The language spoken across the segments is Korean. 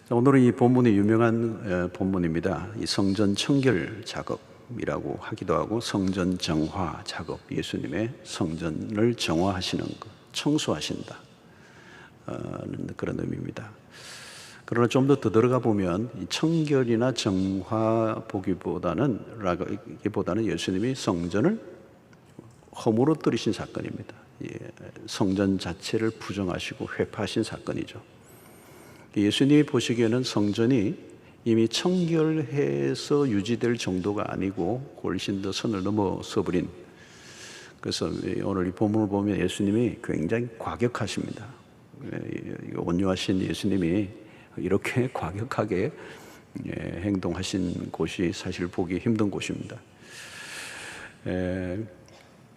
자, 오늘은 이 본문이 유명한 본문입니다. 이 성전 청결 작업이라고 하기도 하고 성전 정화 작업, 예수님의 성전을 정화하시는 것, 청소하신다 그런 의미입니다. 그러나 좀 더 들어가 보면 이 청결이나 정화 보기보다는 예수님이 성전을 허물어뜨리신 사건입니다. 성전 자체를 부정하시고 회파하신 사건이죠. 예수님이 보시기에는 성전이 이미 청결해서 유지될 정도가 아니고 훨씬 더 선을 넘어서 버린, 그래서 오늘 이 본문을 보면 예수님이 굉장히 과격하십니다. 온유하신 예수님이 이렇게 과격하게 행동하신 곳이 사실 보기 힘든 곳입니다.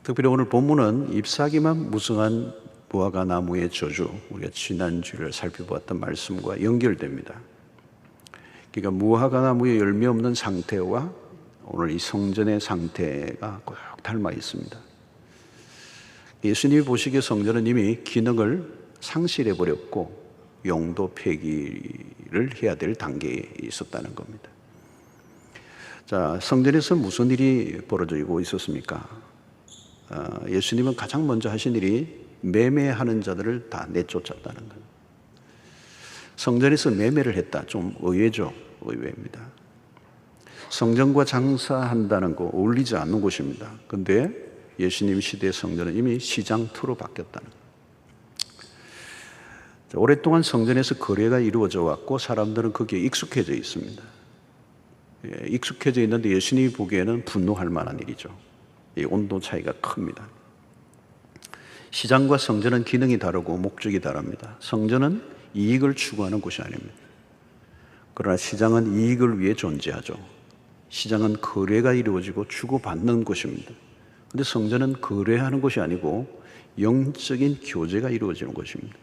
특별히 오늘 본문은 잎사귀만 무성한 무화과 나무의 저주, 우리가 지난주를 살펴보았던 말씀과 연결됩니다. 그러니까 무화과 나무의 열매 없는 상태와 오늘 이 성전의 상태가 꼭 닮아 있습니다. 예수님이 보시기에 성전은 이미 기능을 상실해 버렸고 용도 폐기를 해야 될 단계에 있었다는 겁니다. 자, 성전에서 무슨 일이 벌어지고 있었습니까? 예수님은 가장 먼저 하신 일이 매매하는 자들을 다 내쫓았다는 거예요. 성전에서 매매를 했다. 좀 의외죠. 의외입니다. 성전과 장사한다는 거 어울리지 않는 곳입니다. 그런데 예수님 시대의 성전은 이미 시장터로 바뀌었다는 거예요. 오랫동안 성전에서 거래가 이루어져 왔고 사람들은 거기에 익숙해져 있습니다. 익숙해져 있는데 예수님이 보기에는 분노할 만한 일이죠. 이 온도 차이가 큽니다. 시장과 성전은 기능이 다르고 목적이 다릅니다. 성전은 이익을 추구하는 곳이 아닙니다. 그러나 시장은 이익을 위해 존재하죠. 시장은 거래가 이루어지고 주고받는 곳입니다. 그런데 성전은 거래하는 곳이 아니고 영적인 교제가 이루어지는 곳입니다.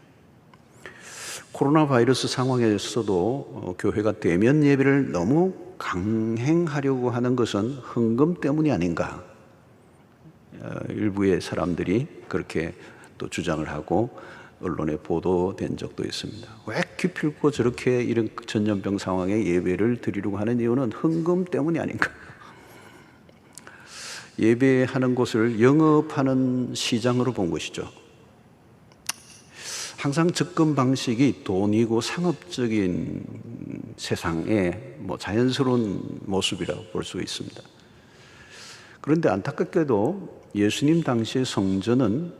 코로나 바이러스 상황에서도 교회가 대면 예배를 너무 강행하려고 하는 것은 헌금 때문이 아닌가, 일부의 사람들이 그렇게 또 주장을 하고 언론에 보도된 적도 있습니다. 왜 기필코 저렇게 이런 전염병 상황에 예배를 드리려고 하는 이유는 헌금 때문이 아닌가. 예배하는 곳을 영업하는 시장으로 본 것이죠. 항상 접근 방식이 돈이고 상업적인 세상의 자연스러운 모습이라고 볼 수 있습니다. 그런데 안타깝게도 예수님 당시의 성전은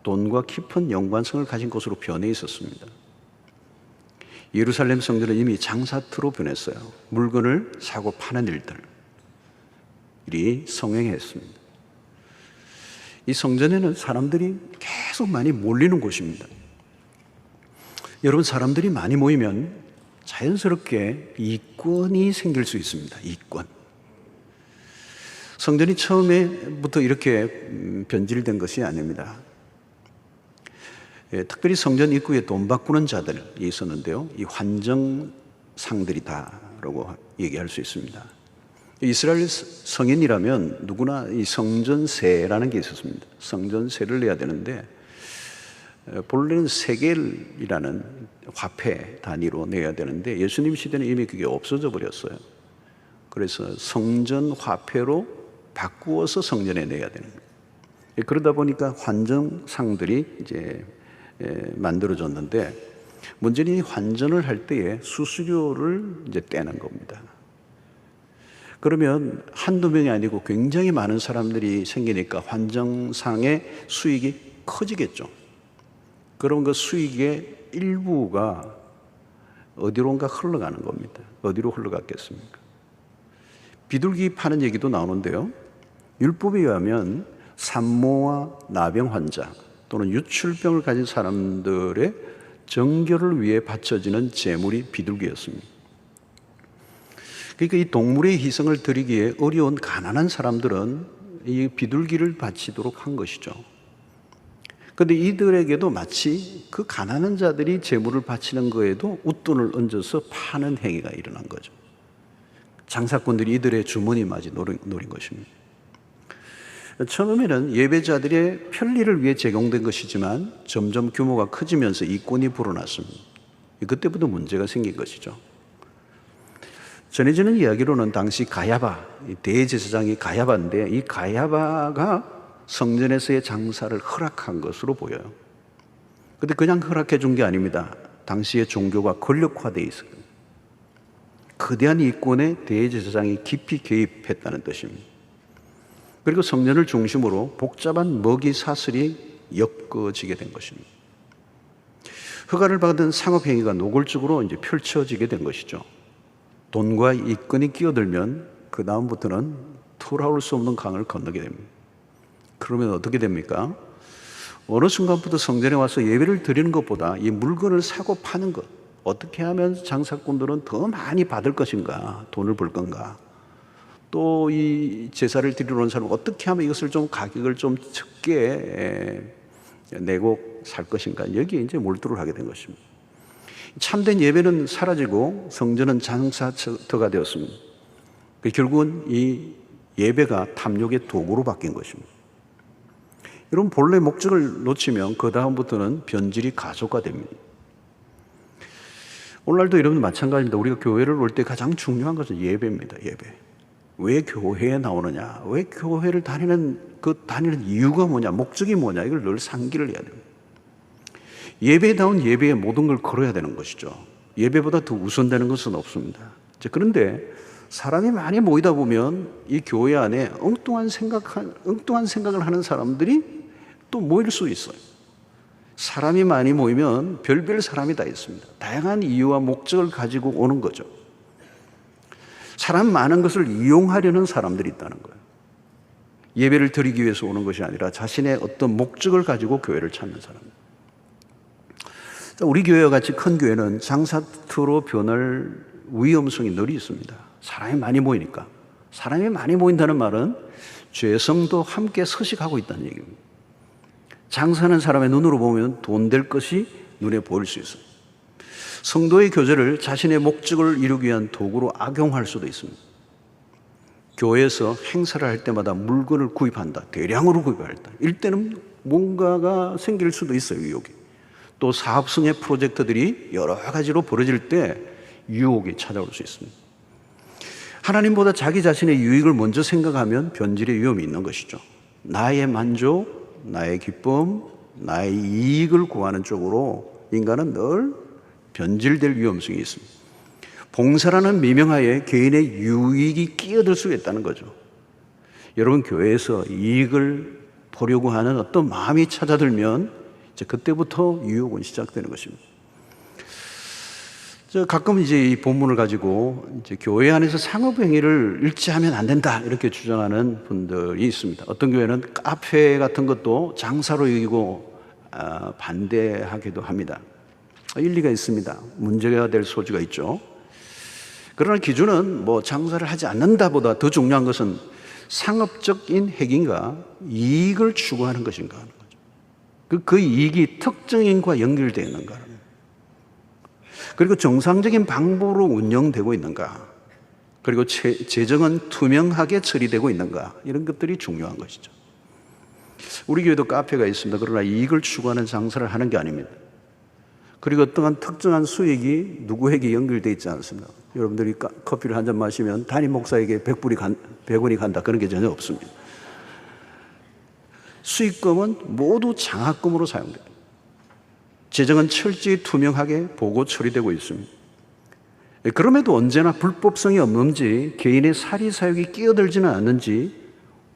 돈과 깊은 연관성을 가진 곳으로 변해 있었습니다. 예루살렘 성전은 이미 장사터로 변했어요. 물건을 사고 파는 일들이 성행했습니다. 이 성전에는 사람들이 계속 많이 몰리는 곳입니다. 여러분, 사람들이 많이 모이면 자연스럽게 이권이 생길 수 있습니다. 이권. 성전이 처음에부터 이렇게 변질된 것이 아닙니다. 특별히 성전 입구에 돈 바꾸는 자들이 있었는데요. 이 환정상들이다라고 얘기할 수 있습니다. 이스라엘 성인이라면 누구나 이 성전세라는 게 있었습니다. 성전세를 내야 되는데 본래는 세겔이라는 화폐 단위로 내야 되는데 예수님 시대는 이미 그게 없어져 버렸어요. 그래서 성전 화폐로 바꾸어서 성전에 내야 되는 거예요. 그러다 보니까 환전상들이 이제 만들어졌는데 문제는 이 환전을 할 때에 수수료를 이제 떼는 겁니다. 그러면 한두 명이 아니고 굉장히 많은 사람들이 생기니까 환전상의 수익이 커지겠죠. 그런 그 수익의 일부가 어디론가 흘러가는 겁니다. 어디로 흘러갔겠습니까? 비둘기 파는 얘기도 나오는데요. 율법에 의하면 산모와 나병 환자 또는 유출병을 가진 사람들의 정결을 위해 바쳐지는 제물이 비둘기였습니다. 그러니까 이 동물의 희생을 드리기에 어려운 가난한 사람들은 이 비둘기를 바치도록 한 것이죠. 그런데 이들에게도 마치 그 가난한 자들이 제물을 바치는 거에도 웃돈을 얹어서 파는 행위가 일어난 거죠. 장사꾼들이 이들의 주머니마저 노린 것입니다. 처음에는 예배자들의 편리를 위해 제공된 것이지만 점점 규모가 커지면서 이권이 불어났습니다. 그때부터 문제가 생긴 것이죠. 전해지는 이야기로는 당시 가야바, 대제사장이 가야바인데 이 가야바가 성전에서의 장사를 허락한 것으로 보여요. 근데 그냥 허락해 준 게 아닙니다. 당시의 종교가 권력화되어 있어요. 거대한 이권에 대제사장이 깊이 개입했다는 뜻입니다. 그리고 성전을 중심으로 복잡한 먹이 사슬이 엮어지게 된 것입니다. 허가를 받은 상업행위가 노골적으로 이제 펼쳐지게 된 것이죠. 돈과 이권이 끼어들면 그 다음부터는 돌아올 수 없는 강을 건너게 됩니다. 그러면 어떻게 됩니까? 어느 순간부터 성전에 와서 예배를 드리는 것보다 이 물건을 사고 파는 것, 어떻게 하면 장사꾼들은 더 많이 받을 것인가, 돈을 벌 건가, 또 이 제사를 드리러 온 사람은 어떻게 하면 이것을 좀 가격을 좀 적게 내고 살 것인가, 여기에 이제 몰두를 하게 된 것입니다. 참된 예배는 사라지고 성전은 장사터가 되었습니다. 결국은 이 예배가 탐욕의 도구로 바뀐 것입니다. 여러분, 본래 목적을 놓치면 그 다음부터는 변질이 가속화됩니다. 오늘날도 여러분 마찬가지입니다. 우리가 교회를 올 때 가장 중요한 것은 예배입니다. 예배. 왜 교회에 나오느냐? 왜 교회를 다니는 이유가 뭐냐? 목적이 뭐냐? 이걸 늘 상기를 해야 됩니다. 예배다운 예배에 모든 걸 걸어야 되는 것이죠. 예배보다 더 우선되는 것은 없습니다. 그런데 사람이 많이 모이다 보면 이 교회 안에 엉뚱한 생각을 하는 사람들이 또 모일 수 있어요. 사람이 많이 모이면 별별 사람이 다 있습니다. 다양한 이유와 목적을 가지고 오는 거죠. 사람 많은 것을 이용하려는 사람들이 있다는 거예요. 예배를 드리기 위해서 오는 것이 아니라 자신의 어떤 목적을 가지고 교회를 찾는 사람. 우리 교회와 같이 큰 교회는 장사터로 변할 위험성이 늘 있습니다. 사람이 많이 모이니까. 사람이 많이 모인다는 말은 죄성도 함께 서식하고 있다는 얘기입니다. 장사하는 사람의 눈으로 보면 돈 될 것이 눈에 보일 수 있어요. 성도의 교제를 자신의 목적을 이루기 위한 도구로 악용할 수도 있습니다. 교회에서 행사를 할 때마다 물건을 구입한다. 대량으로 구입한다. 이럴 때는 뭔가가 생길 수도 있어요, 유혹이. 또 사업성의 프로젝트들이 여러 가지로 벌어질 때 유혹이 찾아올 수 있습니다. 하나님보다 자기 자신의 유익을 먼저 생각하면 변질의 위험이 있는 것이죠. 나의 만족, 나의 기쁨, 나의 이익을 구하는 쪽으로 인간은 늘 변질될 위험성이 있습니다. 봉사라는 미명하에 개인의 유익이 끼어들 수 있다는 거죠. 여러분, 교회에서 이익을 보려고 하는 어떤 마음이 찾아들면 이제 그때부터 유혹은 시작되는 것입니다. 가끔 이제 이 본문을 가지고 이제 교회 안에서 상업행위를 일치하면 안 된다 이렇게 주장하는 분들이 있습니다. 어떤 교회는 카페 같은 것도 장사로 여기고 반대하기도 합니다. 일리가 있습니다. 문제가 될 소지가 있죠. 그러나 기준은 뭐 장사를 하지 않는다보다 더 중요한 것은 상업적인 핵인가 이익을 추구하는 것인가 하는 거죠. 그 이익이 특정인과 연결되어 있는가 하는 거죠. 그리고 정상적인 방법으로 운영되고 있는가, 그리고 재정은 투명하게 처리되고 있는가, 이런 것들이 중요한 것이죠. 우리 교회도 카페가 있습니다. 그러나 이익을 추구하는 장사를 하는 게 아닙니다. 그리고 어떠한 특정한 수익이 누구에게 연결되어 있지 않습니다. 여러분들이 커피를 한 잔 마시면 담임 목사에게 100원이 간다, 그런 게 전혀 없습니다. 수익금은 모두 장학금으로 사용됩니다. 재정은 철저히 투명하게 보고 처리되고 있습니다. 그럼에도 언제나 불법성이 없는지, 개인의 사리사욕이 끼어들지는 않는지,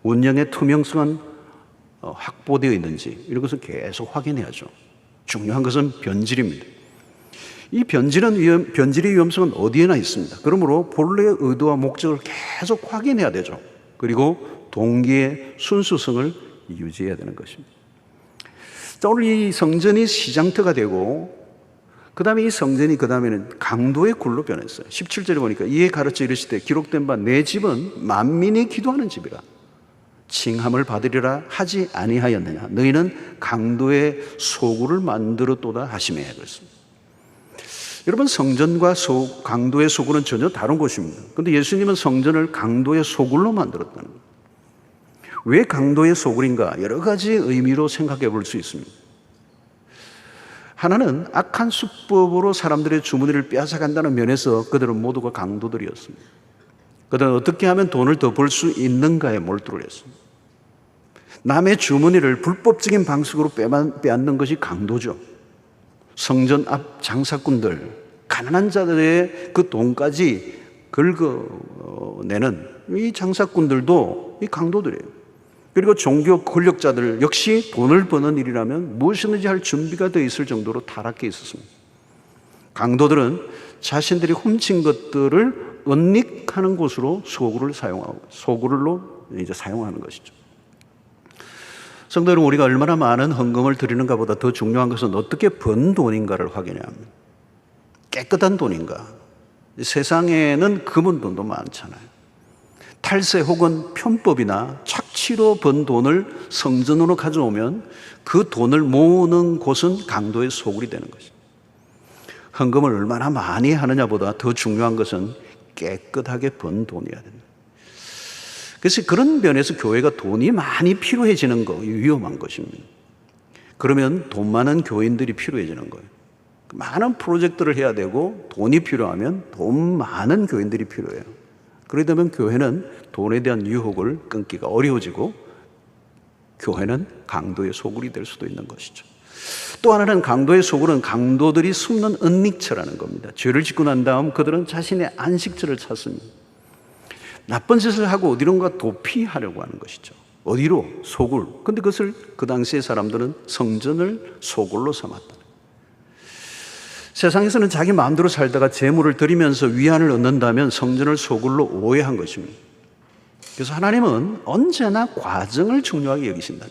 운영의 투명성은 확보되어 있는지, 이런 것을 계속 확인해야죠. 중요한 것은 변질입니다. 이 변질의 위험성은 어디에나 있습니다. 그러므로 본래의 의도와 목적을 계속 확인해야 되죠. 그리고 동기의 순수성을 유지해야 되는 것입니다. 오늘 이 성전이 시장터가 되고, 그 다음에 이 성전이 그 다음에는 강도의 굴로 변했어요. 17절에 보니까 이에 가르쳐 이르시되 기록된 바 내 집은 만민이 기도하는 집이라 칭함을 받으리라 하지 아니하였느냐. 너희는 강도의 소굴을 만들었도다 하시매. 그렇습니다. 여러분, 성전과 강도의 소굴은 전혀 다른 곳입니다. 그런데 예수님은 성전을 강도의 소굴로 만들었다는 거예요. 왜 강도의 소굴인가? 여러 가지 의미로 생각해 볼 수 있습니다. 하나는 악한 수법으로 사람들의 주머니를 빼앗아간다는 면에서 그들은 모두가 강도들이었습니다. 그들은 어떻게 하면 돈을 더 벌 수 있는가에 몰두를 했습니다. 남의 주머니를 불법적인 방식으로 빼앗는 것이 강도죠. 성전 앞 장사꾼들, 가난한 자들의 그 돈까지 긁어내는 이 장사꾼들도 이 강도들이에요. 그리고 종교 권력자들 역시 돈을 버는 일이라면 무엇이든지 할 준비가 되어 있을 정도로 타락해 있었습니다. 강도들은 자신들이 훔친 것들을 은닉하는 곳으로 소굴을 사용하고 소굴로 이제 사용하는 것이죠. 성도 여러분, 우리가 얼마나 많은 헌금을 드리는가 보다 더 중요한 것은 어떻게 번 돈인가를 확인해야 합니다. 깨끗한 돈인가? 세상에는 금은 돈도 많잖아요. 탈세 혹은 편법이나 착취로 번 돈을 성전으로 가져오면 그 돈을 모으는 곳은 강도의 소굴이 되는 것입니다. 헌금을 얼마나 많이 하느냐보다 더 중요한 것은 깨끗하게 번 돈이어야 된다. 그래서 그런 면에서 교회가 돈이 많이 필요해지는 거 위험한 것입니다. 그러면 돈 많은 교인들이 필요해지는 거예요. 많은 프로젝트를 해야 되고 돈이 필요하면 돈 많은 교인들이 필요해요. 그러다 보면 교회는 돈에 대한 유혹을 끊기가 어려워지고 교회는 강도의 소굴이 될 수도 있는 것이죠. 또 하나는 강도의 소굴은 강도들이 숨는 은닉처라는 겁니다. 죄를 짓고 난 다음 그들은 자신의 안식처를 찾습니다. 나쁜 짓을 하고 어디론가 도피하려고 하는 것이죠. 어디로? 소굴. 근데 그것을 그 당시의 사람들은 성전을 소굴로 삼았다. 세상에서는 자기 마음대로 살다가 재물을 드리면서 위안을 얻는다면 성전을 소굴로 오해한 것입니다. 그래서 하나님은 언제나 과정을 중요하게 여기신다.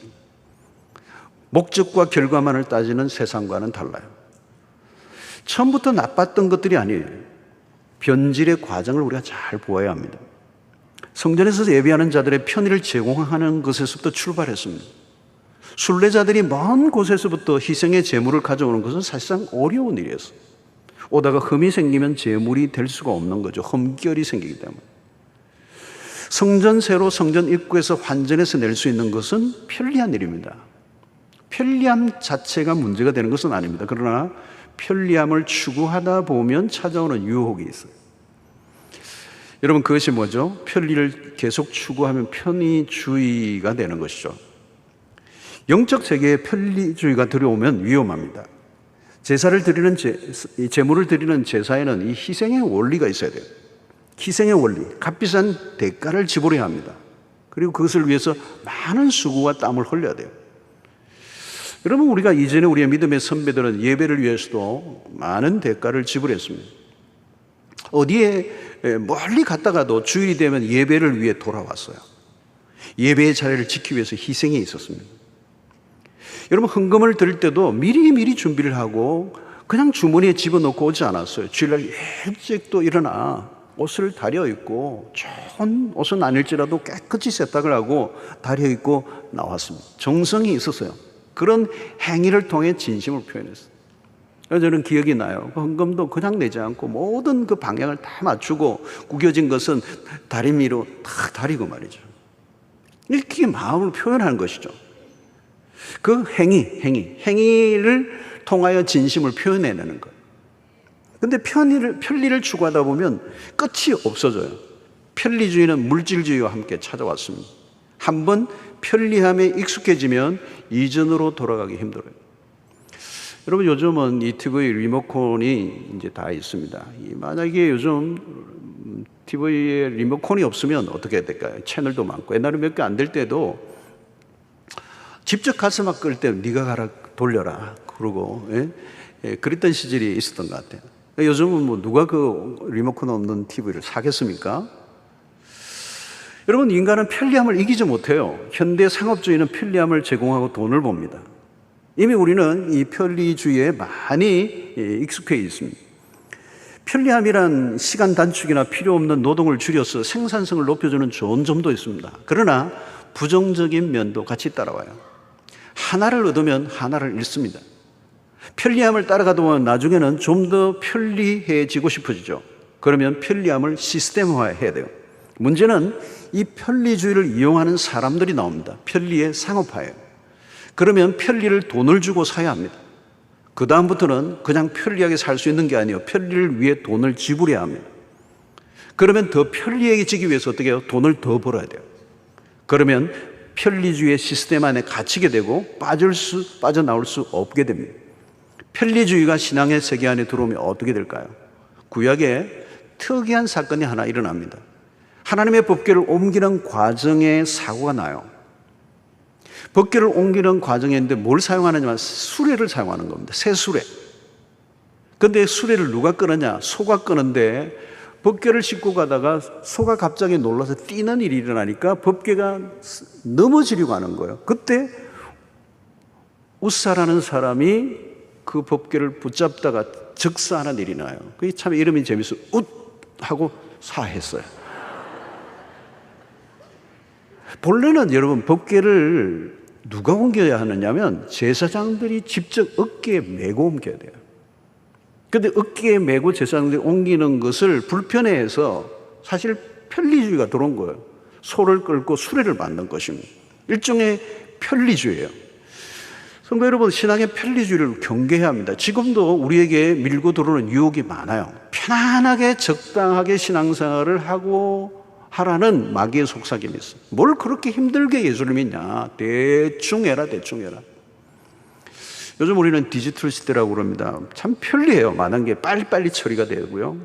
목적과 결과만을 따지는 세상과는 달라요. 처음부터 나빴던 것들이 아니에요. 변질의 과정을 우리가 잘 보아야 합니다. 성전에서 예배하는 자들의 편의를 제공하는 것에서부터 출발했습니다. 순례자들이 먼 곳에서부터 희생의 제물을 가져오는 것은 사실상 어려운 일이었어요. 오다가 흠이 생기면 제물이 될 수가 없는 거죠. 흠결이 생기기 때문에. 성전세로 성전 입구에서 환전해서 낼 수 있는 것은 편리한 일입니다. 편리함 자체가 문제가 되는 것은 아닙니다. 그러나 편리함을 추구하다 보면 찾아오는 유혹이 있어요. 여러분, 그것이 뭐죠? 편리를 계속 추구하면 편의주의가 되는 것이죠. 영적 세계에 편리주의가 들어오면 위험합니다. 제사를 드리는 제물을 드리는 제사에는 이 희생의 원리가 있어야 돼요. 희생의 원리, 값비싼 대가를 지불해야 합니다. 그리고 그것을 위해서 많은 수고와 땀을 흘려야 돼요. 여러분, 우리가 이전에 우리의 믿음의 선배들은 예배를 위해서도 많은 대가를 지불했습니다. 어디에 멀리 갔다가도 주일이 되면 예배를 위해 돌아왔어요. 예배의 자리를 지키기 위해서 희생이 있었습니다. 여러분, 헌금을 드릴 때도 미리 준비를 하고 그냥 주머니에 집어넣고 오지 않았어요. 주일날 일찍 또 일어나 옷을 다려 입고 좋은 옷은 아닐지라도 깨끗이 세탁을 하고 다려 입고 나왔습니다. 정성이 있었어요. 그런 행위를 통해 진심을 표현했어요. 저는 기억이 나요. 헌금도 그냥 내지 않고 모든 그 방향을 다 맞추고 구겨진 것은 다리미로 탁 다리고 말이죠. 이렇게 마음을 표현하는 것이죠. 그 행위를 통하여 진심을 표현해내는 것. 근데 편리를 추구하다 보면 끝이 없어져요. 편리주의는 물질주의와 함께 찾아왔습니다. 한번 편리함에 익숙해지면 이전으로 돌아가기 힘들어요. 여러분, 요즘은 이 TV 리모컨이 이제 다 있습니다. 만약에 요즘 TV에 리모컨이 없으면 어떻게 해야 될까요? 채널도 많고. 옛날에 몇 개 안 될 때도 직접 가서 막 끌 때 네가 가라 돌려라 그러고 그랬던 시절이 있었던 것 같아요. 요즘은 뭐 누가 그 리모컨 없는 TV를 사겠습니까? 여러분, 인간은 편리함을 이기지 못해요. 현대 상업주의는 편리함을 제공하고 돈을 봅니다. 이미 우리는 이 편리주의에 많이 익숙해 있습니다. 편리함이란 시간 단축이나 필요 없는 노동을 줄여서 생산성을 높여주는 좋은 점도 있습니다. 그러나 부정적인 면도 같이 따라와요. 하나를 얻으면 하나를 잃습니다. 편리함을 따라가다 보면 나중에는 좀 더 편리해지고 싶어지죠. 그러면 편리함을 시스템화해야 돼요. 문제는 이 편리주의를 이용하는 사람들이 나옵니다. 편리의 상업화예요. 그러면 편리를 돈을 주고 사야 합니다. 그 다음부터는 그냥 편리하게 살 수 있는 게 아니에요. 편리를 위해 돈을 지불해야 합니다. 그러면 더 편리해지기 위해서 어떻게 해요? 돈을 더 벌어야 돼요. 그러면 편리주의의 시스템 안에 갇히게 되고 빠져나올 수 없게 됩니다. 편리주의가 신앙의 세계 안에 들어오면 어떻게 될까요? 구약에 특이한 사건이 하나 일어납니다. 하나님의 법궤를 옮기는 과정에 사고가 나요. 법궤를 옮기는 과정인데 뭘 사용하느냐면 수레를 사용하는 겁니다. 새 수레. 근데 수레를 누가 끄느냐? 소가 끄는데 법궤를 싣고 가다가 소가 갑자기 놀라서 뛰는 일이 일어나니까 법궤가 넘어지려고 하는 거예요. 그때 웃사라는 사람이 그 법궤를 붙잡다가 즉사하는 일이 나요. 그게 참 이름이 재밌어요. 웃! 하고 사했어요. 본래는 여러분 법궤를 누가 옮겨야 하느냐면 제사장들이 직접 어깨에 메고 옮겨야 돼요. 그런데 어깨에 메고 제사장들이 옮기는 것을 불편해해서 사실 편리주의가 들어온 거예요. 소를 끌고 수레를 만든 것입니다. 일종의 편리주의예요. 성도 여러분, 신앙의 편리주의를 경계해야 합니다. 지금도 우리에게 밀고 들어오는 유혹이 많아요. 편안하게 적당하게 신앙생활을 하고 하라는 마귀의 속삭임이 있어요. 뭘 그렇게 힘들게 예수를 믿냐? 대충 해라, 대충 해라. 요즘 우리는 디지털 시대라고 그럽니다. 참 편리해요. 많은 게 빨리빨리 처리가 되고요.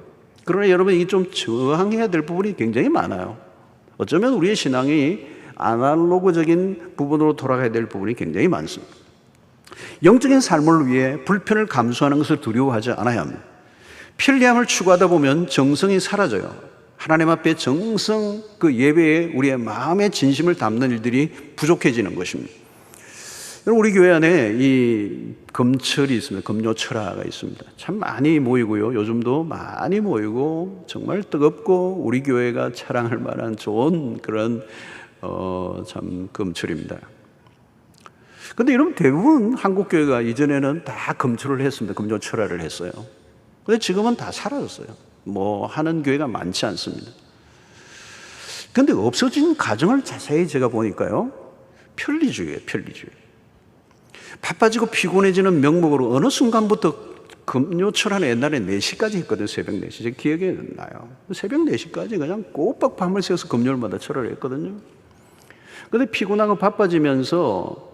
그러나 여러분, 이게 좀 저항해야 될 부분이 굉장히 많아요. 어쩌면 우리의 신앙이 아날로그적인 부분으로 돌아가야 될 부분이 굉장히 많습니다. 영적인 삶을 위해 불편을 감수하는 것을 두려워하지 않아야 합니다. 편리함을 추구하다 보면 정성이 사라져요. 하나님 앞에 정성, 그 예배에 우리의 마음의 진심을 담는 일들이 부족해지는 것입니다. 우리 교회 안에 이 금철이 있습니다. 금요철화가 있습니다. 참 많이 모이고요. 요즘도 많이 모이고 정말 뜨겁고 우리 교회가 자랑할 만한 좋은 그런 참 금철입니다. 근데 여러분, 대부분 한국 교회가 이전에는 다 금철을 했습니다. 금요철화를 했어요. 근데 지금은 다 사라졌어요. 뭐 하는 교회가 많지 않습니다. 근데 없어진 가정을 자세히 제가 보니까요, 편리주의예요. 편리주의. 바빠지고 피곤해지는 명목으로 어느 순간부터 금요철화는 옛날에 4시까지 했거든요. 새벽 4시. 제 기억에 나요. 새벽 4시까지 그냥 꼬박 밤을 새워서 금요일마다 철화를 했거든요. 근데 피곤하고 바빠지면서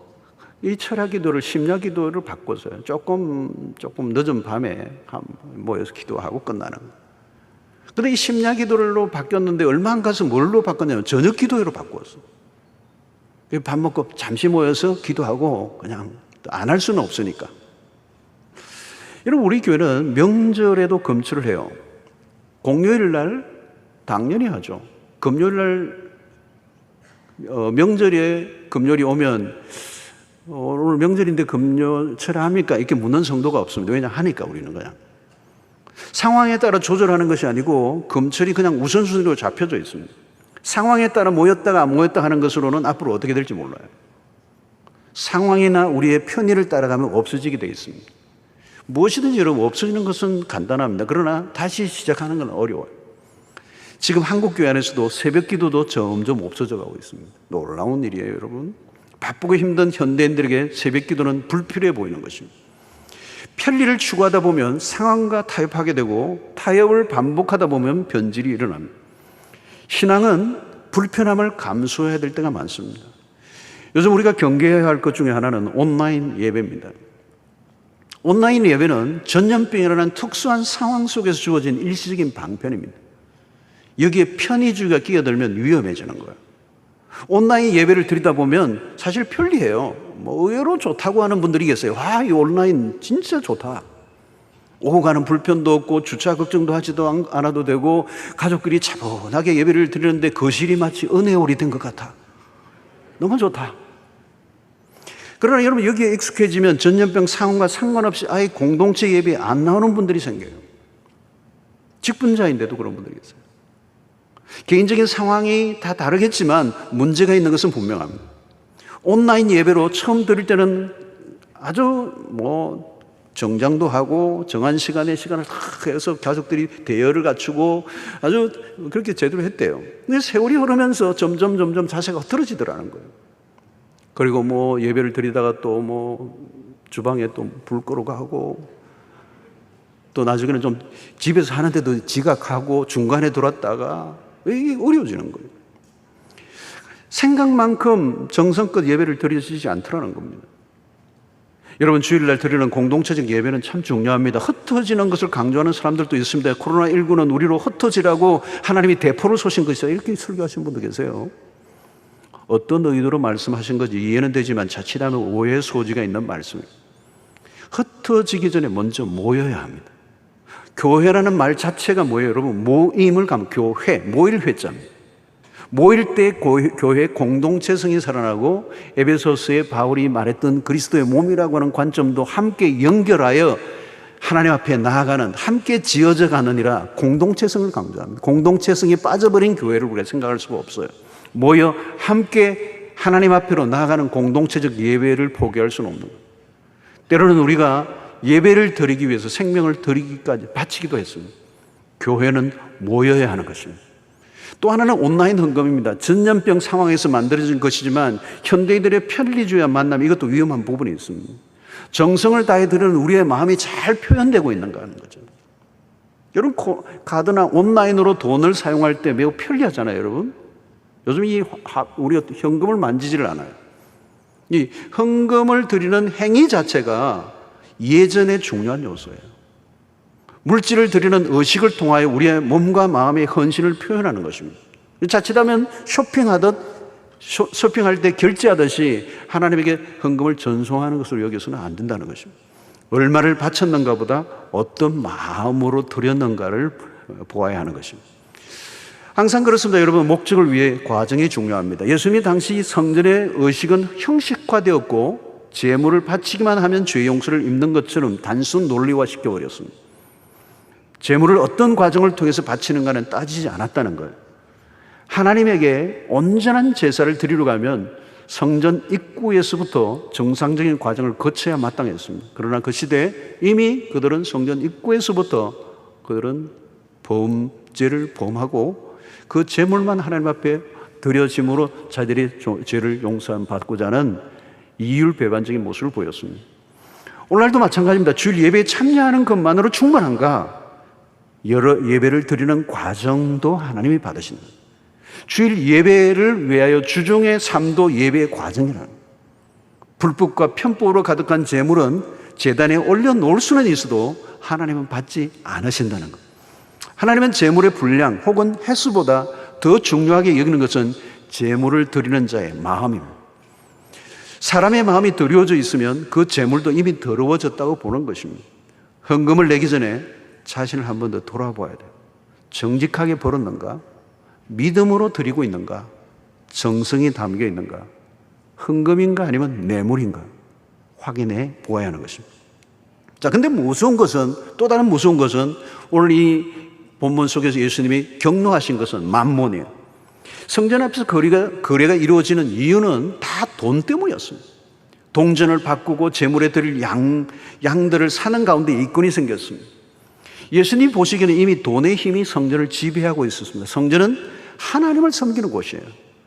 이 철야 기도를, 심야 기도를 바꿨어요. 조금 늦은 밤에 모여서 기도하고 끝나는 거예요. 근데 이 심야 기도로 바뀌었는데 얼마 안 가서 뭘로 바꿨냐면 저녁 기도회로 바꿨어. 밥 먹고 잠시 모여서 기도하고 그냥 안 할 수는 없으니까. 여러분, 우리 교회는 명절에도 금철을 해요. 공휴일 날 당연히 하죠. 금요일 날 명절에 금요일이 오면 오늘 명절인데 금요철 합니까? 이렇게 묻는 성도가 없습니다. 왜냐? 하니까 우리는 그냥. 상황에 따라 조절하는 것이 아니고 금철이 그냥 우선순위로 잡혀져 있습니다. 상황에 따라 모였다가 안 모였다 하는 것으로는 앞으로 어떻게 될지 몰라요. 상황이나 우리의 편의를 따라가면 없어지게 되어 있습니다. 무엇이든지 여러분 없어지는 것은 간단합니다. 그러나 다시 시작하는 건 어려워요. 지금 한국교회 안에서도 새벽 기도도 점점 없어져 가고 있습니다. 놀라운 일이에요, 여러분. 바쁘고 힘든 현대인들에게 새벽 기도는 불필요해 보이는 것입니다. 편리를 추구하다 보면 상황과 타협하게 되고 타협을 반복하다 보면 변질이 일어납니다. 신앙은 불편함을 감수해야 될 때가 많습니다. 요즘 우리가 경계해야 할 것 중에 하나는 온라인 예배입니다. 온라인 예배는 전염병이라는 특수한 상황 속에서 주어진 일시적인 방편입니다. 여기에 편의주의가 끼어들면 위험해지는 거예요. 온라인 예배를 드리다 보면 사실 편리해요. 뭐 의외로 좋다고 하는 분들이 계세요. 와, 이 온라인 진짜 좋다. 오고 가는 불편도 없고 주차 걱정도 하지도 않아도 되고 가족끼리 차분하게 예배를 드리는데 거실이 마치 은혜홀이 된 것 같아. 너무 좋다. 그러나 여러분, 여기에 익숙해지면 전염병 상황과 상관없이 아예 공동체 예배에 안 나오는 분들이 생겨요. 직분자인데도 그런 분들이 계세요. 개인적인 상황이 다 다르겠지만 문제가 있는 것은 분명합니다. 온라인 예배로 처음 드릴 때는 아주 정장도 하고 정한 시간에 시간을 다 해서 가족들이 대여를 갖추고 아주 그렇게 제대로 했대요. 근데 세월이 흐르면서 점점 자세가 흐트러지더라는 거예요. 그리고 예배를 드리다가 또 주방에 또 불 끄고 하고, 또 나중에는 좀 집에서 하는데도 지각하고 중간에 들어왔다가 이게 어려워지는 거예요. 생각만큼 정성껏 예배를 드리지 않더라는 겁니다. 여러분, 주일날 드리는 공동체적 예배는 참 중요합니다. 흩어지는 것을 강조하는 사람들도 있습니다. 코로나19는 우리로 흩어지라고 하나님이 대포를 쏘신 것이다, 이렇게 설교하신 분도 계세요. 어떤 의도로 말씀하신 건지 이해는 되지만 자칫하면 오해의 소지가 있는 말씀이에요. 흩어지기 전에 먼저 모여야 합니다. 교회라는 말 자체가 뭐예요, 여러분? 모임을 가면 교회, 모일 회자입니다. 모일 때 교회 공동체성이 살아나고, 에베소서에 바울이 말했던 그리스도의 몸이라고 하는 관점도 함께 연결하여 하나님 앞에 나아가는, 함께 지어져 가느니라 공동체성을 강조합니다. 공동체성이 빠져버린 교회를 우리가 생각할 수가 없어요. 모여 함께 하나님 앞으로 나아가는 공동체적 예배를 포기할 수는 없는 거예요. 때로는 우리가 예배를 드리기 위해서 생명을 드리기까지 바치기도 했습니다. 교회는 모여야 하는 것입니다. 또 하나는 온라인 헌금입니다. 전염병 상황에서 만들어진 것이지만 현대인들의 편리주의와 만남, 이것도 위험한 부분이 있습니다. 정성을 다해 드리는 우리의 마음이 잘 표현되고 있는가 하는 거죠. 여러분, 카드나 온라인으로 돈을 사용할 때 매우 편리하잖아요, 여러분. 요즘 우리가 현금을 만지지를 않아요. 이 헌금을 드리는 행위 자체가 예전에 중요한 요소예요. 물질을 드리는 의식을 통하여 우리의 몸과 마음의 헌신을 표현하는 것입니다. 자칫하면 쇼핑할 때 결제하듯이 하나님에게 헌금을 전송하는 것으로 여겨서는 안 된다는 것입니다. 얼마를 바쳤는가 보다 어떤 마음으로 드렸는가를 보아야 하는 것입니다. 항상 그렇습니다. 여러분, 목적을 위해 과정이 중요합니다. 예수님이 당시 성전의 의식은 형식화되었고, 제물을 바치기만 하면 죄 용서를 입는 것처럼 단순 논리화 시켜버렸습니다. 제물을 어떤 과정을 통해서 바치는가는 따지지 않았다는 거예요. 하나님에게 온전한 제사를 드리러 가면 성전 입구에서부터 정상적인 과정을 거쳐야 마땅했습니다. 그러나 그 시대에 이미 그들은 성전 입구에서부터 그들은 범죄를 범하고 그 제물만 하나님 앞에 드려짐으로 자들이 죄를 용서받고자 하는 이율배반적인 모습을 보였습니다. 오늘날도 마찬가지입니다. 주일 예배에 참여하는 것만으로 충분한가? 여러 예배를 드리는 과정도 하나님이 받으신다. 주일 예배를 위하여 주중의 삶도 예배의 과정이라는 거예요. 불법과 편법으로 가득한 제물은 제단에 올려놓을 수는 있어도 하나님은 받지 않으신다는 것. 하나님은 제물의 분량 혹은 횟수보다 더 중요하게 여기는 것은 제물을 드리는 자의 마음입니다. 사람의 마음이 더러워져 있으면 그 제물도 이미 더러워졌다고 보는 것입니다. 헌금을 내기 전에 자신을 한 번 더 돌아봐야 돼요. 정직하게 벌었는가? 믿음으로 드리고 있는가? 정성이 담겨 있는가? 헌금인가 아니면 뇌물인가? 확인해 보아야 하는 것입니다. 자, 근데 무서운 것은, 또 다른 무서운 것은 오늘 이 본문 속에서 예수님이 경노하신 것은 만몬이에요. 성전 앞에서 거래가 이루어지는 이유는 다 돈 때문이었습니다. 동전을 바꾸고 제물에 드릴 양들을 사는 가운데 이권이 생겼습니다. 예수님 보시기에는 이미 돈의 힘이 성전을 지배하고 있었습니다. 성전은 하나님을 섬기는 곳이에요.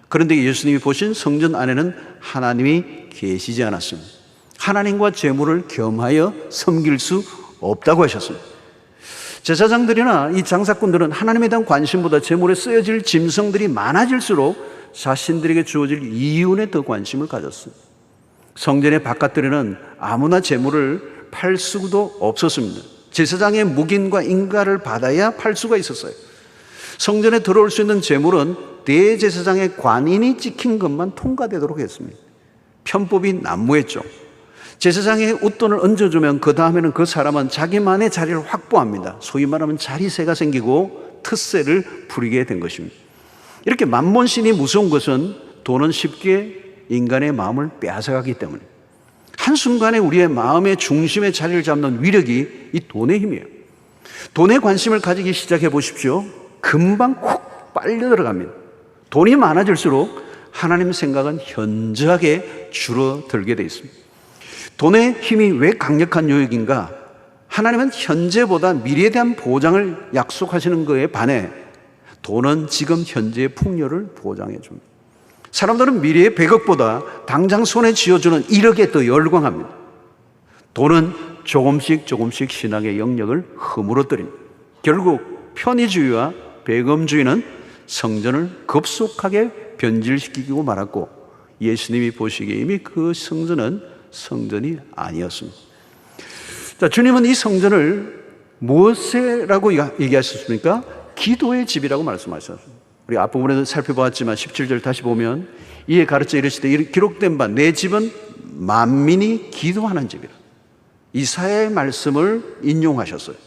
그런데 예수님이 보신 성전 안에는 하나님이 계시지 않았습니다. 하나님과 제물을 겸하여 섬길 수 없다고 하셨습니다. 제사장들이나 이 장사꾼들은 하나님에 대한 관심보다 제물에 쓰여질 짐승들이 많아질수록 자신들에게 주어질 이윤에 더 관심을 가졌습니다. 성전의 바깥들에는 아무나 제물을 팔 수도 없었습니다. 제사장의 묵인과 인가를 받아야 팔 수가 있었어요. 성전에 들어올 수 있는 제물은 대제사장의 관인이 찍힌 것만 통과되도록 했습니다. 편법이 난무했죠. 제사장의 웃돈을 얹어주면 그 다음에는 그 사람은 자기만의 자리를 확보합니다. 소위 말하면 자리세가 생기고 텃세를 부리게 된 것입니다. 이렇게 만몬신이 무서운 것은 돈은 쉽게 인간의 마음을 빼앗아가기 때문에 한순간에 우리의 마음의 중심의 자리를 잡는 위력이 이 돈의 힘이에요. 돈에 관심을 가지기 시작해 보십시오. 금방 훅 빨려 들어갑니다. 돈이 많아질수록 하나님 생각은 현저하게 줄어들게 되어 있습니다. 돈의 힘이 왜 강력한 요역인가? 하나님은 현재보다 미래에 대한 보장을 약속하시는 것에 반해 돈은 지금 현재의 풍요를 보장해 줍니다. 사람들은 미래의 100억보다 당장 손에 쥐어주는 1억에 더 열광합니다. 돈은 조금씩 신앙의 영역을 허물어뜨립니다. 결국 편의주의와 배검주의는 성전을 급속하게 변질시키고 말았고, 예수님이 보시기에 이미 그 성전은 성전이 아니었습니다. 자, 주님은 이 성전을 무엇이라고 얘기하셨습니까? 기도의 집이라고 말씀하셨습니다. 우리 앞부분에서 살펴보았지만 17절 다시 보면, 이에 가르쳐 이르시되 기록된 바 내 집은 만민이 기도하는 집이라. 이사야의 말씀을 인용하셨어요.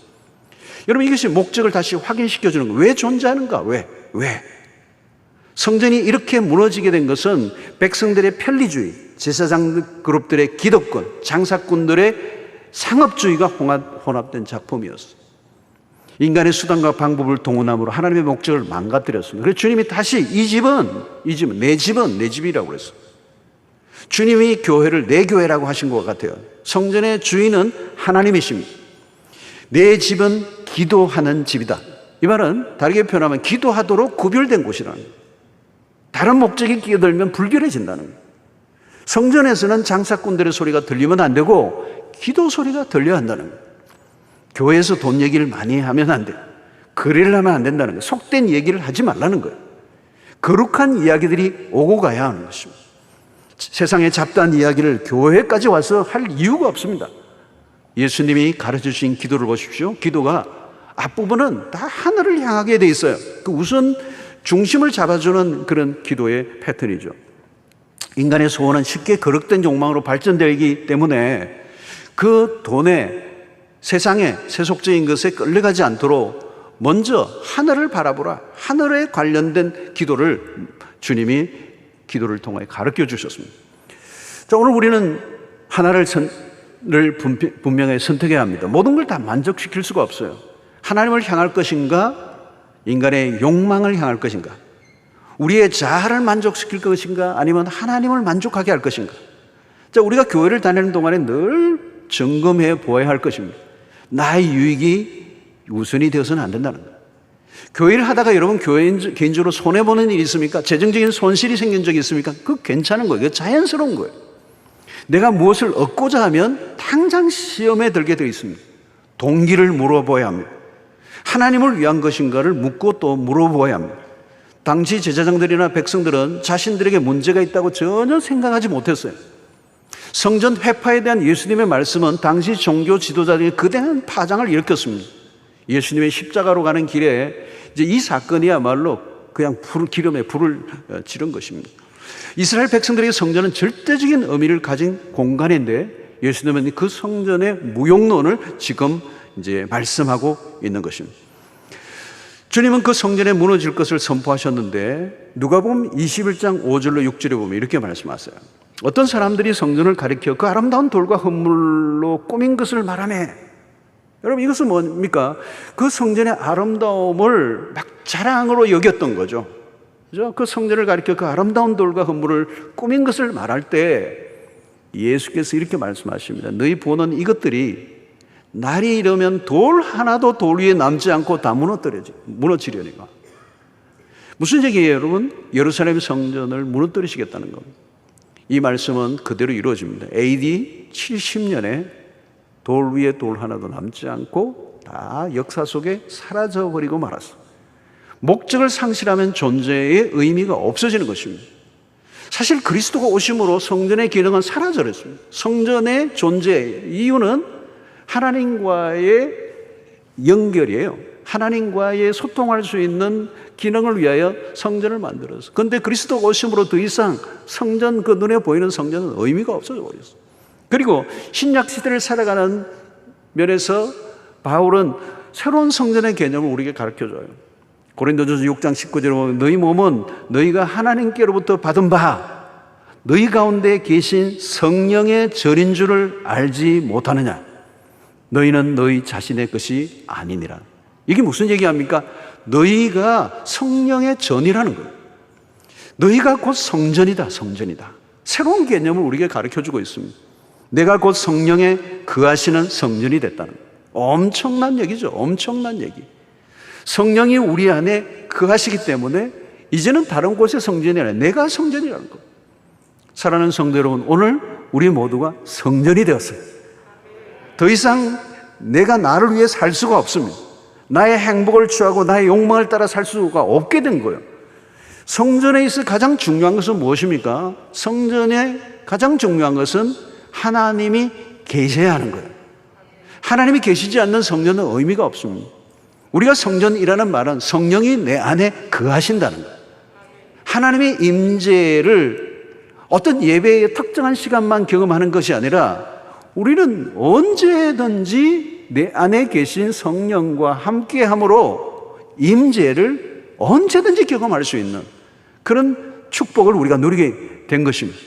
여러분, 이것이 목적을 다시 확인시켜 주는 거예요. 왜 존재하는가? 왜? 성전이 이렇게 무너지게 된 것은 백성들의 편리주의, 제사장 그룹들의 기득권, 장사꾼들의 상업주의가 혼합된 작품이었어요. 인간의 수단과 방법을 동원함으로 하나님의 목적을 망가뜨렸습니다. 그래서 주님이 다시 내 집은 내 집이라고 그랬어요. 주님이 교회를 내 교회라고 하신 것 같아요. 성전의 주인은 하나님이십니다. 내 집은 기도하는 집이다. 이 말은 다르게 표현하면 기도하도록 구별된 곳이라는 거예요. 다른 목적이 끼어들면 불결해진다는 거예요. 성전에서는 장사꾼들의 소리가 들리면 안 되고 기도 소리가 들려야 한다는 거예요. 교회에서 돈 얘기를 많이 하면 안 돼요. 거래를 하면 안 된다는 거예요. 속된 얘기를 하지 말라는 거예요. 거룩한 이야기들이 오고 가야 하는 것입니다. 세상의 잡다한 이야기를 교회까지 와서 할 이유가 없습니다. 예수님이 가르쳐 주신 기도를 보십시오. 기도가 앞부분은 다 하늘을 향하게 돼 있어요. 그 우선 중심을 잡아주는 그런 기도의 패턴이죠. 인간의 소원은 쉽게 거룩된 욕망으로 발전되기 때문에 그 돈에, 세상에, 세속적인 것에 끌려가지 않도록 먼저 하늘을 바라보라. 하늘에 관련된 기도를 주님이 기도를 통해 가르쳐 주셨습니다. 자, 오늘 우리는 하나를 분명히 선택해야 합니다. 모든 걸 다 만족시킬 수가 없어요. 하나님을 향할 것인가, 인간의 욕망을 향할 것인가, 우리의 자아를 만족시킬 것인가, 아니면 하나님을 만족하게 할 것인가. 자, 우리가 교회를 다니는 동안에 늘 점검해 보아야 할 것입니다. 나의 유익이 우선이 되어서는 안 된다는 거예요. 교회를 하다가 여러분 개인적으로 손해보는 일이 있습니까? 재정적인 손실이 생긴 적이 있습니까? 그거 괜찮은 거예요. 그거 자연스러운 거예요. 내가 무엇을 얻고자 하면 당장 시험에 들게 되어 있습니다. 동기를 물어봐야 합니다. 하나님을 위한 것인가를 묻고 또 물어봐야 합니다. 당시 제사장들이나 백성들은 자신들에게 문제가 있다고 전혀 생각하지 못했어요. 성전 회파에 대한 예수님의 말씀은 당시 종교 지도자들이 거대한 파장을 일으켰습니다. 예수님의 십자가로 가는 길에 이제 이 사건이야말로 그냥 기름에 불을 지른 것입니다. 이스라엘 백성들에게 성전은 절대적인 의미를 가진 공간인데 예수님은 그 성전의 무용론을 지금 이제 말씀하고 있는 것입니다. 주님은 그 성전에 무너질 것을 선포하셨는데 누가복음 21장 5절로 6절에 보면 이렇게 말씀하세요. 어떤 사람들이 성전을 가리켜 그 아름다운 돌과 흙물로 꾸민 것을 말하네. 여러분, 이것은 뭡니까? 그 성전의 아름다움을 막 자랑으로 여겼던 거죠. 그죠? 그 성전을 가리켜 그 아름다운 돌과 흙물을 꾸민 것을 말할 때 예수께서 이렇게 말씀하십니다. 너희 보는 이것들이 날이 이르면 돌 하나도 돌 위에 남지 않고 다 무너지려니까. 무슨 얘기예요, 여러분? 예루살렘 성전을 무너뜨리시겠다는 겁니다. 이 말씀은 그대로 이루어집니다. AD 70년에 돌 위에 돌 하나도 남지 않고 다 역사 속에 사라져버리고 말았어. 목적을 상실하면 존재의 의미가 없어지는 것입니다. 사실 그리스도가 오심으로 성전의 기능은 사라져버렸습니다. 성전의 존재 이유는 하나님과의 연결이에요. 하나님과의 소통할 수 있는 기능을 위하여 성전을 만들었어요. 그런데 그리스도가 오심으로 더 이상 성전, 그 눈에 보이는 성전은 의미가 없어져 버렸어요. 그리고 신약 시대를 살아가는 면에서 바울은 새로운 성전의 개념을 우리에게 가르쳐줘요. 고린도전서 6장 19절에 보면 너희 몸은 너희가 하나님께로부터 받은 바 너희 가운데 계신 성령의 절인 줄을 알지 못하느냐. 너희는 너희 자신의 것이 아니니라. 이게 무슨 얘기합니까? 너희가 성령의 전이라는 거예요. 너희가 곧 성전이다, 성전이다. 새로운 개념을 우리에게 가르쳐주고 있습니다. 내가 곧 성령에 거하시는 성전이 됐다는 거예요. 엄청난 얘기죠. 엄청난 얘기. 성령이 우리 안에 거하시기 때문에 이제는 다른 곳의 성전이 아니라 내가 성전이라는 거예요. 사랑하는 성도 여러분, 오늘 우리 모두가 성전이 되었어요. 더 이상 내가 나를 위해 살 수가 없습니다. 나의 행복을 취하고 나의 욕망을 따라 살 수가 없게 된 거예요. 성전에 있어 가장 중요한 것은 무엇입니까? 성전에 가장 중요한 것은 하나님이 계셔야 하는 거예요. 하나님이 계시지 않는 성전은 의미가 없습니다. 우리가 성전이라는 말은 성령이 내 안에 거하신다는 거예요. 하나님의 임재를 어떤 예배의 특정한 시간만 경험하는 것이 아니라 우리는 언제든지 내 안에 계신 성령과 함께함으로 임재를 언제든지 경험할 수 있는 그런 축복을 우리가 누리게 된 것입니다.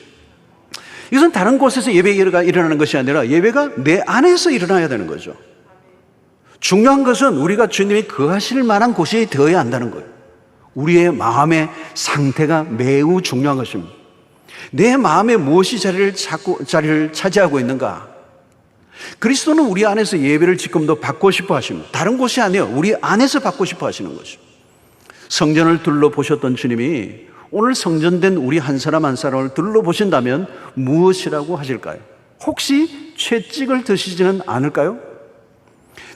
이것은 다른 곳에서 예배가 일어나는 것이 아니라 예배가 내 안에서 일어나야 되는 거죠. 중요한 것은 우리가 주님이 거하실 만한 곳이 되어야 한다는 거예요. 우리의 마음의 상태가 매우 중요한 것입니다. 내 마음에 무엇이 자리를 차지하고 있는가? 그리스도는 우리 안에서 예배를 지금도 받고 싶어 하십니다. 다른 곳이 아니에요. 우리 안에서 받고 싶어 하시는 것이죠. 성전을 둘러보셨던 주님이 오늘 성전된 우리 한 사람 한 사람을 둘러보신다면 무엇이라고 하실까요? 혹시 채찍을 드시지는 않을까요?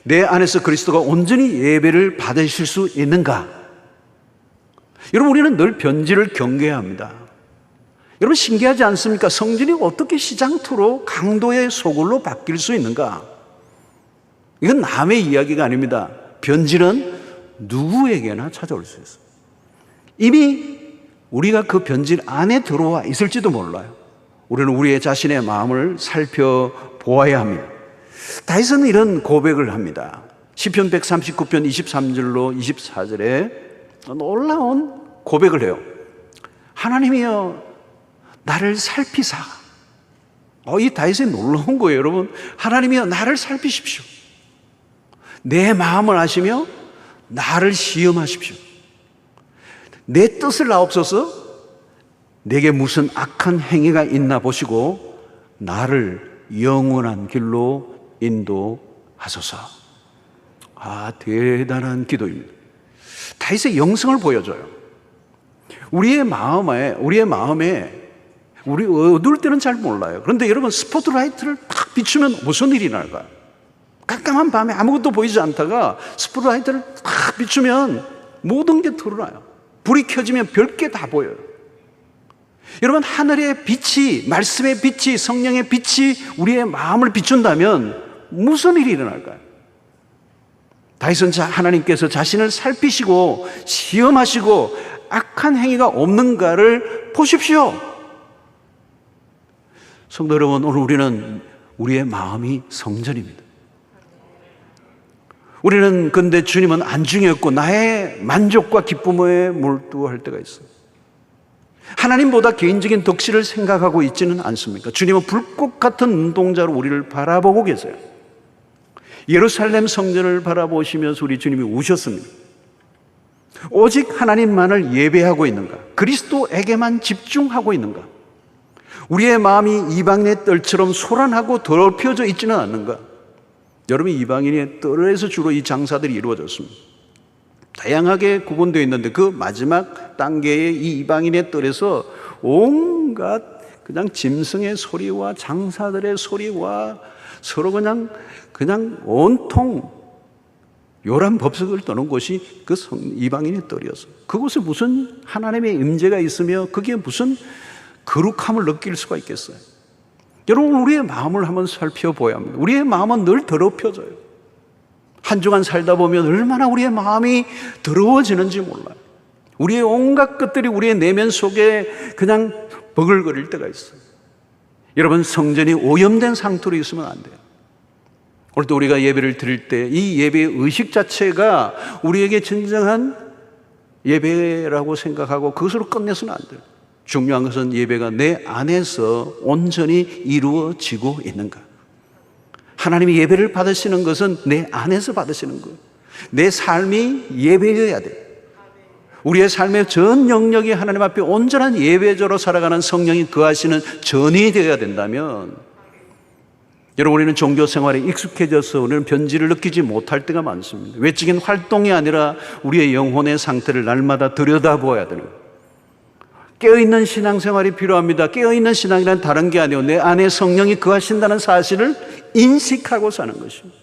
내 안에서 그리스도가 온전히 예배를 받으실 수 있는가? 여러분, 우리는 늘 변질을 경계해야 합니다. 여러분, 신기하지 않습니까? 성전이 어떻게 시장터로 강도의 소굴로 바뀔 수 있는가? 이건 남의 이야기가 아닙니다. 변질은 누구에게나 찾아올 수 있어요. 이미 우리가 그 변질 안에 들어와 있을지도 몰라요. 우리는 우리의 자신의 마음을 살펴보아야 합니다. 다윗은 이런 고백을 합니다. 시편 139편 23절로 24절에 놀라운 고백을 해요. 하나님이여 나를 살피사. 이 다윗이 놀라운 거예요, 여러분. 하나님이여 나를 살피십시오. 내 마음을 아시며 나를 시험하십시오. 내 뜻을 아옵소서. 내게 무슨 악한 행위가 있나 보시고 나를 영원한 길로 인도하소서. 대단한 기도입니다. 다윗의 영성을 보여줘요. 우리의 마음에 우리 어두울 때는 잘 몰라요. 그런데 여러분, 스포트라이트를 딱 비추면 무슨 일이 날까요? 깜깜한 밤에 아무것도 보이지 않다가 스포트라이트를 딱 비추면 모든 게 드러나요. 불이 켜지면 별게 다 보여요. 여러분, 하늘의 빛이, 말씀의 빛이, 성령의 빛이 우리의 마음을 비춘다면 무슨 일이 일어날까요? 다윗은 하나님께서 자신을 살피시고 시험하시고 악한 행위가 없는가를 보십시오. 성도 여러분, 오늘 우리는 우리의 마음이 성전입니다. 우리는 근데 주님은 안중에 없고 나의 만족과 기쁨에 몰두할 때가 있어요. 하나님보다 개인적인 덕실을 생각하고 있지는 않습니까? 주님은 불꽃 같은 눈동자로 우리를 바라보고 계세요. 예루살렘 성전을 바라보시면서 우리 주님이 우셨습니다. 오직 하나님만을 예배하고 있는가? 그리스도에게만 집중하고 있는가? 우리의 마음이 이방인의 뜰처럼 소란하고 더럽혀져 있지는 않는가? 여러분, 이방인의 뜰에서 주로 이 장사들이 이루어졌습니다. 다양하게 구분되어 있는데 그 마지막 단계의 이 이방인의 뜰에서 온갖 그냥 짐승의 소리와 장사들의 소리와 서로 그냥 온통 요란 법석을 떠는 곳이 그 이방인의 뜰이었어요. 그곳에 무슨 하나님의 임재가 있으며 거기에 무슨 거룩함을 느낄 수가 있겠어요? 여러분, 우리의 마음을 한번 살펴보아야 합니다. 우리의 마음은 늘 더럽혀져요. 한 주간 살다 보면 얼마나 우리의 마음이 더러워지는지 몰라요. 우리의 온갖 것들이 우리의 내면 속에 그냥 버글거릴 때가 있어요. 여러분, 성전이 오염된 상태로 있으면 안 돼요. 오늘도 우리가 예배를 드릴 때 이 예배의 의식 자체가 우리에게 진정한 예배라고 생각하고 그것으로 끝내서는 안 돼요. 중요한 것은 예배가 내 안에서 온전히 이루어지고 있는가. 하나님이 예배를 받으시는 것은 내 안에서 받으시는 거예요. 내 삶이 예배여야 돼요. 우리의 삶의 전 영역이 하나님 앞에 온전한 예배자로 살아가는 성령이 거하시는 전이 되어야 된다면, 여러분, 우리는 종교 생활에 익숙해져서 우리는 변질을 느끼지 못할 때가 많습니다. 외적인 활동이 아니라 우리의 영혼의 상태를 날마다 들여다보아야 되는 거예요. 깨어있는 신앙생활이 필요합니다. 깨어있는 신앙이란 다른 게 아니에요. 내 안에 성령이 거하신다는 사실을 인식하고 사는 것입니다.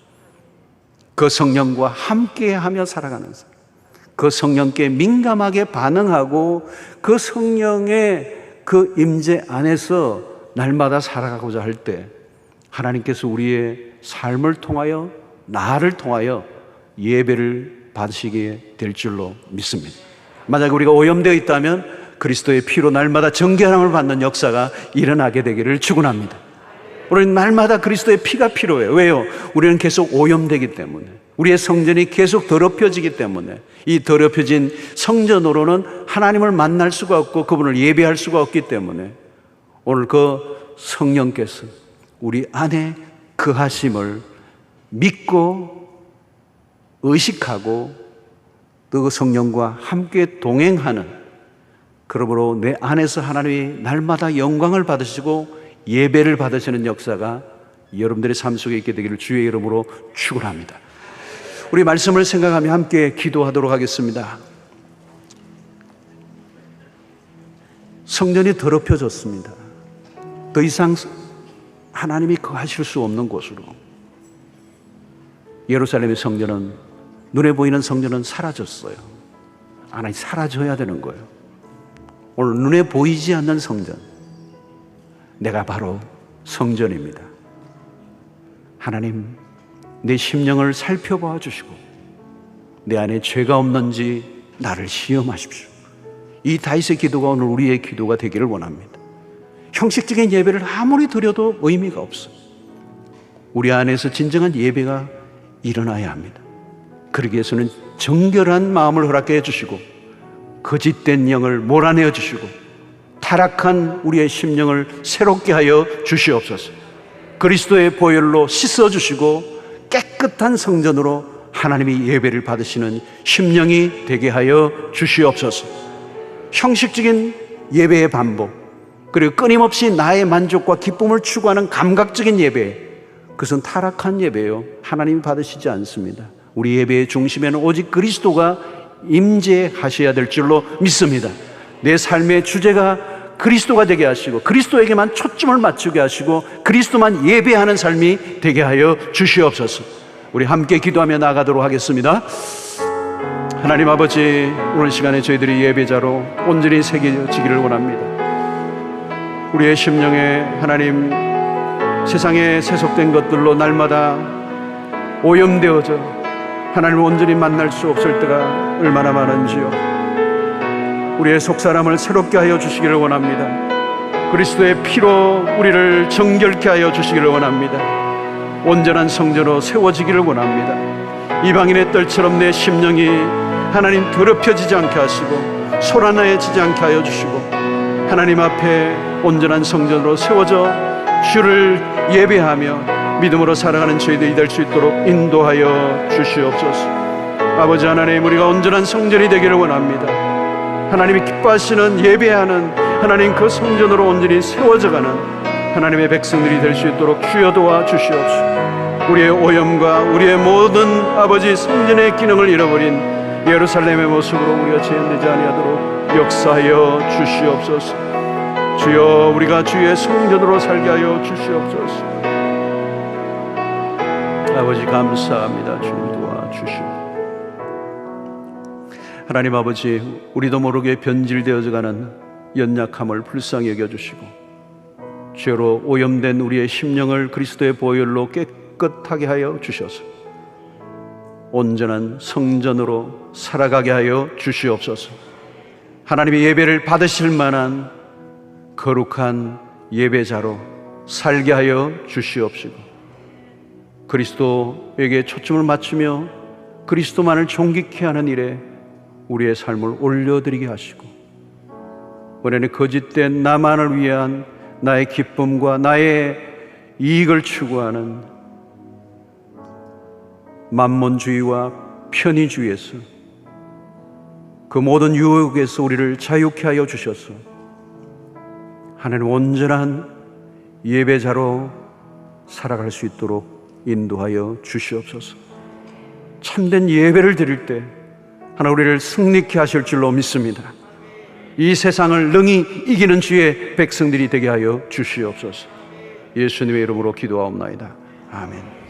그 성령과 함께하며 살아가는 삶, 그 성령께 민감하게 반응하고 그 성령의 그 임재 안에서 날마다 살아가고자 할 때 하나님께서 우리의 삶을 통하여, 나를 통하여 예배를 받으시게 될 줄로 믿습니다. 만약 우리가 오염되어 있다면 그리스도의 피로 날마다 정결함을 받는 역사가 일어나게 되기를 축원합니다. 우리는 날마다 그리스도의 피가 필요해요. 왜요? 우리는 계속 오염되기 때문에, 우리의 성전이 계속 더럽혀지기 때문에, 이 더럽혀진 성전으로는 하나님을 만날 수가 없고 그분을 예배할 수가 없기 때문에 오늘 그 성령께서 우리 안에 거하심을 믿고 의식하고 또 그 성령과 함께 동행하는, 그러므로 내 안에서 하나님이 날마다 영광을 받으시고 예배를 받으시는 역사가 여러분들의 삶 속에 있게 되기를 주의 이름으로 축원합니다. 우리 말씀을 생각하며 함께 기도하도록 하겠습니다. 성전이 더럽혀졌습니다. 더 이상 하나님이 거하실 수 없는 곳으로. 예루살렘의 성전은, 눈에 보이는 성전은 사라졌어요. 하나님, 사라져야 되는 거예요. 오늘 눈에 보이지 않는 성전, 내가 바로 성전입니다. 하나님, 내 심령을 살펴봐 주시고 내 안에 죄가 없는지 나를 시험하십시오. 이 다윗의 기도가 오늘 우리의 기도가 되기를 원합니다. 형식적인 예배를 아무리 드려도 의미가 없어요. 우리 안에서 진정한 예배가 일어나야 합니다. 그러기 위해서는 정결한 마음을 허락해 주시고 거짓된 영을 몰아내어 주시고 타락한 우리의 심령을 새롭게 하여 주시옵소서. 그리스도의 보혈로 씻어 주시고 깨끗한 성전으로 하나님이 예배를 받으시는 심령이 되게 하여 주시옵소서. 형식적인 예배의 반복, 그리고 끊임없이 나의 만족과 기쁨을 추구하는 감각적인 예배, 그것은 타락한 예배요, 하나님이 받으시지 않습니다. 우리 예배의 중심에는 오직 그리스도가 임재하셔야 될 줄로 믿습니다. 내 삶의 주제가 그리스도가 되게 하시고 그리스도에게만 초점을 맞추게 하시고 그리스도만 예배하는 삶이 되게 하여 주시옵소서. 우리 함께 기도하며 나아가도록 하겠습니다. 하나님 아버지, 오늘 시간에 저희들이 예배자로 온전히 새겨지기를 원합니다. 우리의 심령에 하나님, 세상에 세속된 것들로 날마다 오염되어져 하나님을 온전히 만날 수 없을 때가 얼마나 많은지요. 우리의 속사람을 새롭게 하여 주시기를 원합니다. 그리스도의 피로 우리를 정결케 하여 주시기를 원합니다. 온전한 성전으로 세워지기를 원합니다. 이방인의 뜰처럼 내 심령이 하나님 더럽혀지지 않게 하시고 소란해지지 않게 하여 주시고 하나님 앞에 온전한 성전으로 세워져 주를 예배하며 믿음으로 살아가는 저희들이 될 수 있도록 인도하여 주시옵소서. 아버지 하나님, 우리가 온전한 성전이 되기를 원합니다. 하나님이 기뻐하시는 예배하는 하나님 그 성전으로 온전히 세워져가는 하나님의 백성들이 될 수 있도록 주여 도와 주시옵소서. 우리의 오염과 우리의 모든 아버지 성전의 기능을 잃어버린 예루살렘의 모습으로 우리가 재현되지 아니하도록 역사하여 주시옵소서. 주여, 우리가 주의 성전으로 살게 하여 주시옵소서. 아버지 감사합니다. 주 도와주시옵소서. 하나님 아버지, 우리도 모르게 변질되어져가는 연약함을 불쌍히 여겨주시고 죄로 오염된 우리의 심령을 그리스도의 보혈로 깨끗하게 하여 주셔서 온전한 성전으로 살아가게 하여 주시옵소서. 하나님의 예배를 받으실 만한 거룩한 예배자로 살게 하여 주시옵시고 그리스도에게 초점을 맞추며 그리스도만을 존귀케 하는 일에 우리의 삶을 올려드리게 하시고 원래는 거짓된 나만을 위한 나의 기쁨과 나의 이익을 추구하는 만몬주의와 편의주의에서 그 모든 유혹에서 우리를 자유케 하여 주셔서 하나님 온전한 예배자로 살아갈 수 있도록 인도하여 주시옵소서. 참된 예배를 드릴 때 하나님 우리를 승리케 하실 줄로 믿습니다. 이 세상을 능히 이기는 주의 백성들이 되게 하여 주시옵소서. 예수님의 이름으로 기도하옵나이다. 아멘.